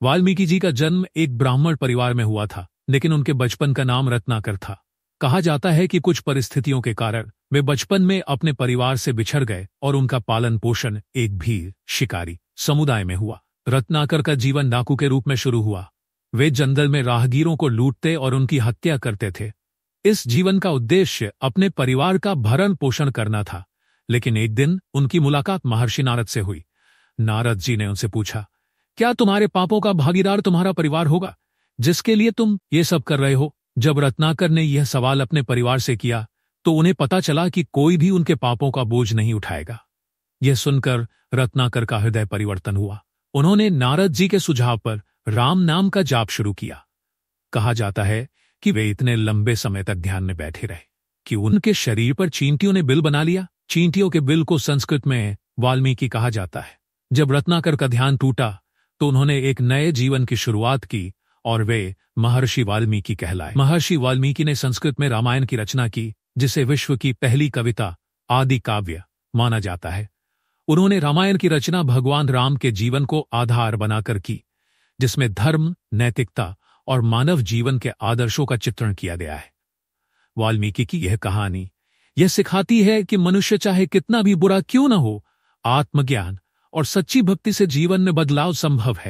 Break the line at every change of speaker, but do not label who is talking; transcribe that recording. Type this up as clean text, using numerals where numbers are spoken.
वाल्मीकि जी का जन्म एक ब्राह्मण परिवार में हुआ था, लेकिन उनके बचपन का नाम रत्नाकर था। कहा जाता है कि कुछ परिस्थितियों के कारण वे बचपन में अपने परिवार से बिछड़ गए और उनका पालन पोषण एक भील शिकारी समुदाय में हुआ। रत्नाकर का जीवन डाकू के रूप में शुरू हुआ। वे जंगल में राहगीरों को लूटते और उनकी हत्या करते थे। इस जीवन का उद्देश्य अपने परिवार का भरण पोषण करना था। लेकिन एक दिन उनकी मुलाकात महर्षि नारद से हुई। नारद जी ने उनसे पूछा, क्या तुम्हारे पापों का भागीदार तुम्हारा परिवार होगा, जिसके लिए तुम ये सब कर रहे हो? जब रत्नाकर ने यह सवाल अपने परिवार से किया तो उन्हें पता चला कि कोई भी उनके पापों का बोझ नहीं उठाएगा। यह सुनकर रत्नाकर का हृदय परिवर्तन हुआ। उन्होंने नारद जी के सुझाव पर राम नाम का जाप शुरू किया। कहा जाता है कि वे इतने लंबे समय तक ध्यान में बैठे रहे कि उनके शरीर पर चींटियों ने बिल बना लिया। चींटियों के बिल को संस्कृत में वाल्मीकि कहा जाता है। जब रत्नाकर का ध्यान टूटा तो उन्होंने एक नए जीवन की शुरुआत की और वे महर्षि वाल्मीकि कहलाए। महर्षि वाल्मीकि ने संस्कृत में रामायण की रचना की, जिसे विश्व की पहली कविता आदि काव्य माना जाता है। उन्होंने रामायण की रचना भगवान राम के जीवन को आधार बनाकर की, जिसमें धर्म, नैतिकता और मानव जीवन के आदर्शों का चित्रण किया गया है। वाल्मीकि की यह कहानी यह सिखाती है कि मनुष्य चाहे कितना भी बुरा क्यों न हो, आत्मज्ञान और सच्ची भक्ति से जीवन में बदलाव संभव है।